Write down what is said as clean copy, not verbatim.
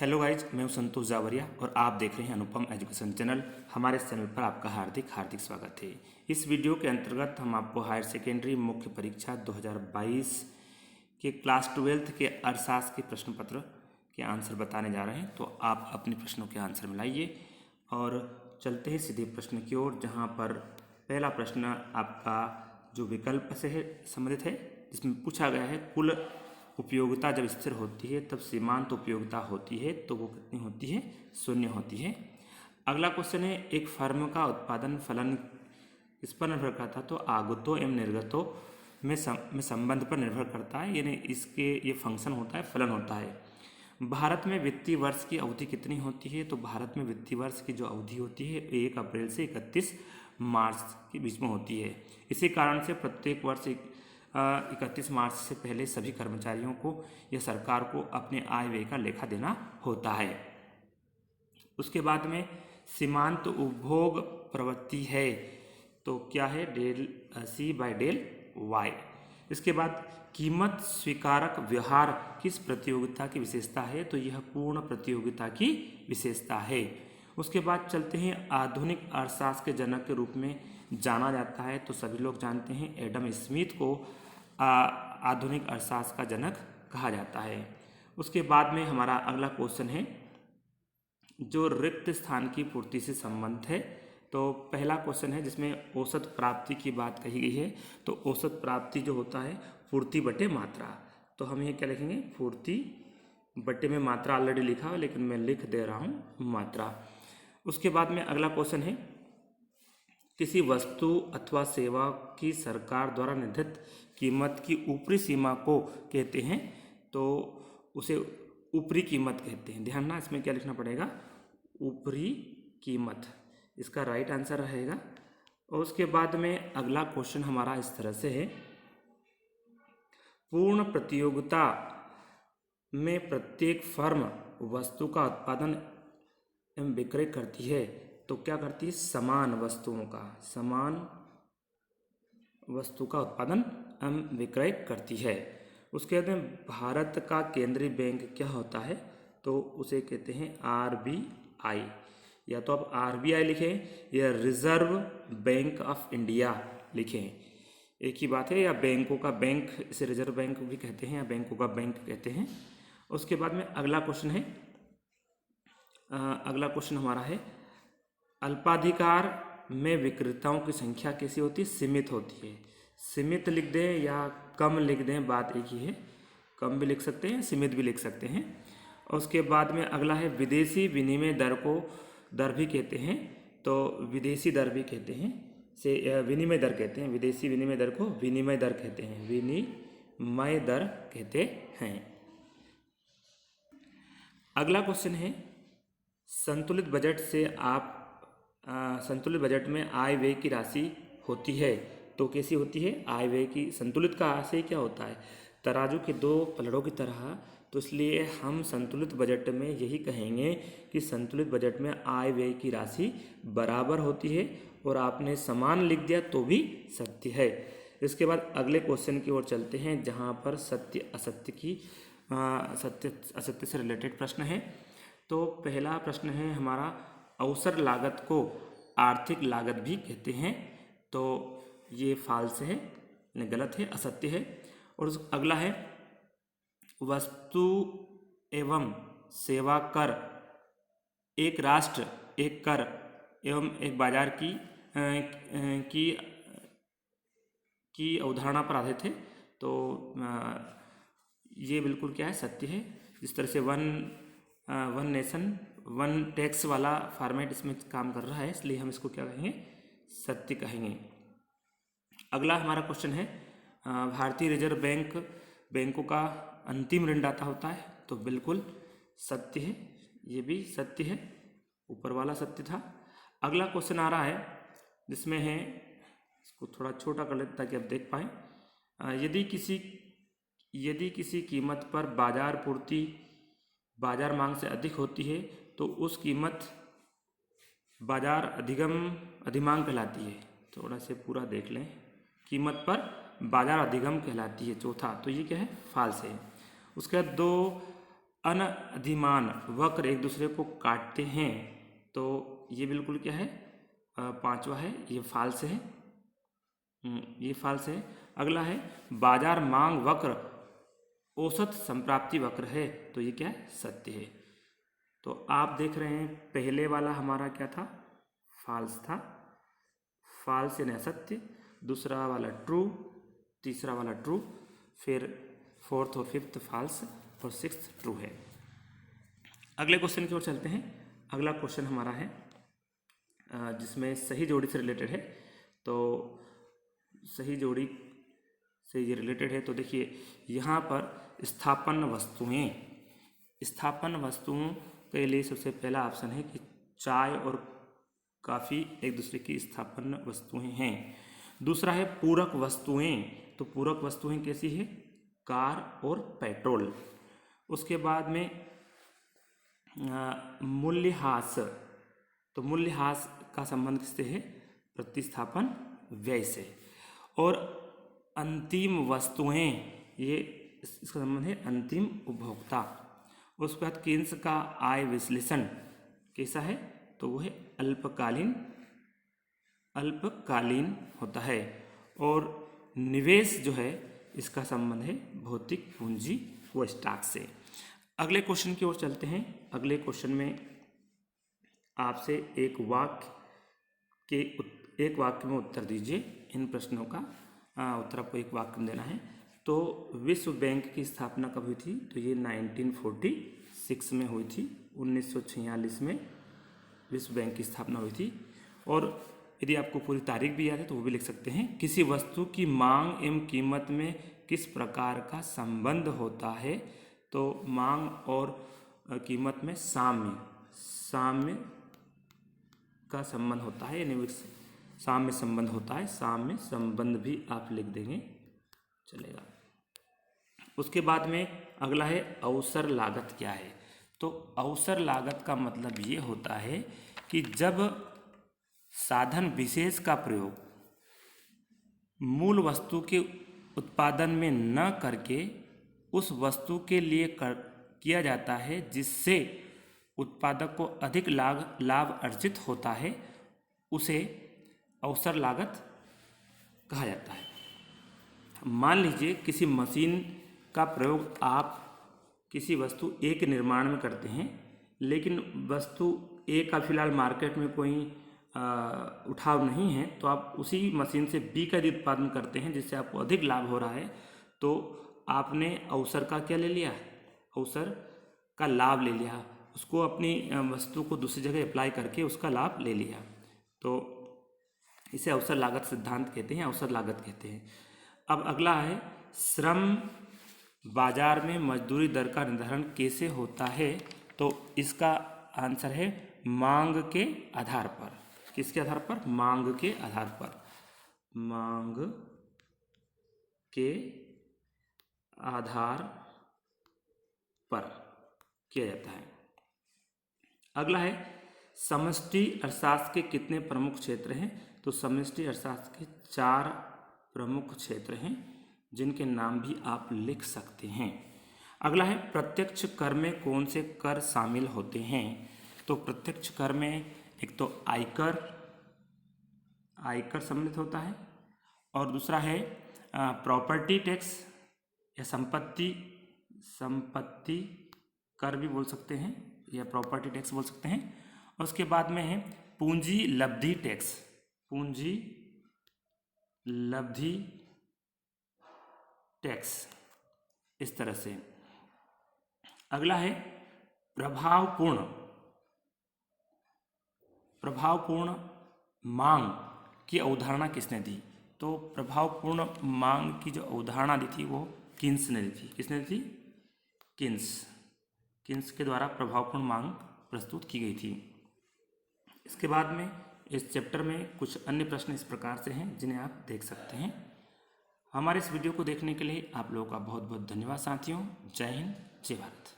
Hello guys, मैं हूं संतोष जावरिया और आप देख रहे हैं अनुपम एजुकेशन चैनल। हमारे चैनल पर आपका हार्दिक हार्दिक स्वागत है। इस वीडियो के अंतर्गत हम आपको हायर सेकेंडरी मुख्य परीक्षा 2022 के क्लास 12 के अर्थशास्त्र के प्रश्न पत्र के आंसर बताने जा रहे हैं। तो आप अपने प्रश्नों के आंसर मिलाइए और चलते हैं सीधे प्रश्न की ओर, जहाँ पर पहला प्रश्न आपका जो विकल्प से है संबंधित है, जिसमें पूछा गया है कुल उपयोगिता जब स्थिर होती है तब सीमांत उपयोगिता होती है तो वो कितनी होती है? 0 होती है। अगला क्वेश्चन है एक फर्म का उत्पादन फलन इस पर निर्भर करता है, तो आगतों एवं निर्गतों में संबंध पर निर्भर करता है, यानी इसके ये फंक्शन होता है, फलन होता है। भारत में वित्तीय वर्ष की अवधि कितनी होती है? तो भारत में वित्तीय वर्ष की जो अवधि होती है 1 अप्रैल से 31 मार्च के बीच में होती है। इसी कारण से प्रत्येक वर्ष 31 मार्च से पहले सभी कर्मचारियों को या सरकार को अपने आय व्यय का लेखा देना होता है। उसके बाद में सीमांत उपभोग प्रवृत्ति है, तो क्या है? Del C by del Y. इसके बाद कीमत स्वीकारक व्यवहार किस प्रतियोगिता की विशेषता है? तो यह पूर्ण प्रतियोगिता की विशेषता है। उसके बाद चलते हैं आधुनिक अर्थशास्त्र के जनक के रूप में जाना जाता है, तो सभी लोग जानते हैं एडम स्मिथ को आधुनिक अर्थशास्त्र का जनक कहा जाता है। उसके बाद में हमारा अगला क्वेश्चन है जो रिक्त स्थान की पूर्ति से संबंध है। तो पहला क्वेश्चन है जिसमें औसत प्राप्ति की बात कही गई है। तो औसत प्राप्ति जो होता है पूर्ति बटे मात्रा, तो हम ये क्या लिखेंगे? पूर्ति बटे में मात्रा ऑलरेडी लिखा है, लेकिन मैं लिख दे रहा हूँ मात्रा। उसके बाद में अगला क्वेश्चन है किसी वस्तु अथवा सेवा की सरकार द्वारा निर्धारित कीमत की ऊपरी सीमा को कहते हैं, तो उसे ऊपरी कीमत कहते हैं। ध्यान ना, इसमें क्या लिखना पड़ेगा? ऊपरी कीमत, इसका राइट आंसर रहेगा। और उसके बाद में अगला क्वेश्चन हमारा इस तरह से है पूर्ण प्रतियोगिता में प्रत्येक फर्म वस्तु का उत्पादन एवं विक्रय करती है, तो क्या करती है? समान वस्तु का उत्पादन एवं विक्रय करती है। उसके बाद में भारत का केंद्रीय बैंक क्या होता है? तो उसे कहते हैं RBI, या तो आप RBI लिखें या रिजर्व बैंक ऑफ इंडिया लिखें, एक ही बात है। या बैंकों का बैंक, इसे रिजर्व बैंक भी कहते हैं या बैंकों का बैंक कहते हैं। उसके बाद में अगला क्वेश्चन है अगला क्वेश्चन हमारा है अल्पाधिकार में विक्रेताओं की संख्या कैसी होती है? सीमित होती है। सीमित लिख दें या कम लिख दें, बात एक ही है। कम भी लिख सकते हैं, सीमित भी लिख सकते हैं। और उसके बाद में अगला है विदेशी विनिमय दर को दर भी कहते हैं, तो विदेशी दर भी कहते हैं, से विनिमय दर कहते हैं। विदेशी विनिमय दर को विनिमय दर कहते हैं, विनिमय दर कहते हैं। अगला क्वेश्चन है संतुलित बजट से आप संतुलित बजट में आय व्यय की राशि होती है, तो कैसी होती है? आय व्यय की संतुलित का आशय क्या होता है? तराजू के दो पलड़ों की तरह, तो इसलिए हम संतुलित बजट में यही कहेंगे कि संतुलित बजट में आय व्यय की राशि बराबर होती है, और आपने समान लिख दिया तो भी सत्य है। इसके बाद अगले क्वेश्चन की ओर चलते हैं, जहाँ पर सत्य असत्य से रिलेटेड प्रश्न है। तो पहला प्रश्न है हमारा अवसर लागत को आर्थिक लागत भी कहते हैं, तो ये फाल्स है, गलत है, असत्य है। और अगला है वस्तु एवं सेवा कर एक राष्ट्र एक कर एवं एक बाजार की अवधारणा पर आधारित है, तो ये बिल्कुल क्या है? सत्य है। जिस तरह से वन नेशन वन टैक्स वाला फॉर्मेट इसमें काम कर रहा है, इसलिए हम इसको क्या कहेंगे? सत्य कहेंगे। अगला हमारा क्वेश्चन है भारतीय रिजर्व बैंक बैंकों का अंतिम ऋणदाता होता है, तो बिल्कुल सत्य है, ये भी सत्य है, ऊपर वाला सत्य था। अगला क्वेश्चन आ रहा है जिसमें है, इसको थोड़ा छोटा कर लेते ताकि आप देख पाएँ। यदि किसी कीमत पर बाजार मांग से अधिक होती है, तो उस कीमत बाजार अधिमांग कहलाती है। थोड़ा से पूरा देख लें, कीमत पर बाजार अधिगम कहलाती है, चौथा। तो ये क्या है? फाल्स है। उसके बाद दो अनधिमान वक्र एक दूसरे को काटते हैं, तो ये बिल्कुल क्या है, पांचवा है, ये फाल्स है, ये फाल्स है। अगला है बाजार मांग वक्र औसत संप्राप्ति वक्र है, तो ये क्या है, सत्य है। तो आप देख रहे हैं पहले वाला हमारा क्या था, फाल्स था, फाल्स यानी असत्य, दूसरा वाला ट्रू, तीसरा वाला ट्रू, फिर फोर्थ और फिफ्थ फाल्स और सिक्स्थ ट्रू है। अगले क्वेश्चन की ओर चलते हैं। अगला क्वेश्चन हमारा है जिसमें सही जोड़ी से रिलेटेड है। तो सही जोड़ी से ये रिलेटेड है, तो देखिए यहाँ पर स्थापन वस्तुओं के लिए सबसे पहला ऑप्शन है कि चाय और काफ़ी एक दूसरे की स्थापन वस्तुएं हैं। दूसरा है पूरक वस्तुएं, तो पूरक वस्तुएं कैसी है, कार और पेट्रोल। उसके बाद में मूल्यह्रास, तो मूल्यह्रास का संबंध किससे है, प्रतिस्थापन व्यय से। और अंतिम वस्तुएं, ये इसका संबंध है अंतिम उपभोक्ता। उसके बाद केन्स का आय विश्लेषण कैसा है, तो वो है अल्पकालीन होता है। और निवेश जो है इसका संबंध है भौतिक पूंजी व स्टॉक से। अगले क्वेश्चन की ओर चलते हैं। अगले क्वेश्चन में आपसे एक वाक्य में उत्तर दीजिए। इन प्रश्नों का उत्तर आपको एक वाक्य में देना है। तो विश्व बैंक की स्थापना कब हुई थी, तो ये 1946 में हुई थी। 1946 में विश्व बैंक की स्थापना हुई थी। और यदि आपको पूरी तारीख भी याद है तो वो भी लिख सकते हैं। किसी वस्तु की मांग एवं कीमत में किस प्रकार का संबंध होता है, तो मांग और कीमत में साम्य का संबंध होता है, यानी साम्य संबंध होता है। साम्य संबंध भी आप लिख देंगे, चलेगा। उसके बाद में अगला है अवसर लागत क्या है। तो अवसर लागत का मतलब ये होता है कि जब साधन विशेष का प्रयोग मूल वस्तु के उत्पादन में न करके उस वस्तु के लिए किया जाता है, जिससे उत्पादक को अधिक लाभ अर्जित होता है, उसे अवसर लागत कहा जाता है। मान लीजिए किसी मशीन का प्रयोग आप किसी वस्तु ए के निर्माण में करते हैं, लेकिन वस्तु ए का फिलहाल मार्केट में कोई उठाव नहीं है, तो आप उसी मशीन से बी का यदि उत्पादन करते हैं जिससे आपको अधिक लाभ हो रहा है, तो आपने अवसर का क्या ले लिया, अवसर का लाभ ले लिया। उसको अपनी वस्तु को दूसरी जगह अप्लाई करके उसका लाभ ले लिया, तो इसे अवसर लागत सिद्धांत कहते हैं, अवसर लागत कहते हैं। अब अगला है श्रम बाजार में मजदूरी दर का निर्धारण कैसे होता है। तो इसका आंसर है मांग के आधार पर। किसके आधार पर, मांग के आधार पर, मांग के आधार पर किया जाता है। अगला है समष्टि अर्थशास्त्र के कितने प्रमुख क्षेत्र हैं। तो समष्टि अर्थशास्त्र के 4 प्रमुख क्षेत्र हैं, जिनके नाम भी आप लिख सकते हैं। अगला है प्रत्यक्ष कर में कौन से कर शामिल होते हैं। तो प्रत्यक्ष कर में एक तो आयकर सम्मिलित होता है, और दूसरा है प्रॉपर्टी टैक्स या संपत्ति कर भी बोल सकते हैं, या प्रॉपर्टी टैक्स बोल सकते हैं। और उसके बाद में है पूंजी लब्धि टैक्स, पूंजी लब्धि टैक्स, इस तरह से। अगला है प्रभावपूर्ण मांग की अवधारणा किसने दी। तो प्रभावपूर्ण मांग की जो अवधारणा दी थी वो किन्स ने दी थी। किसने दी थी, किन्स के द्वारा प्रभावपूर्ण मांग प्रस्तुत की गई थी। इसके बाद में इस चैप्टर में कुछ अन्य प्रश्न इस प्रकार से हैं जिन्हें आप देख सकते हैं। हमारे इस वीडियो को देखने के लिए आप लोगों का बहुत बहुत धन्यवाद साथियों। जय हिंद, जय भारत।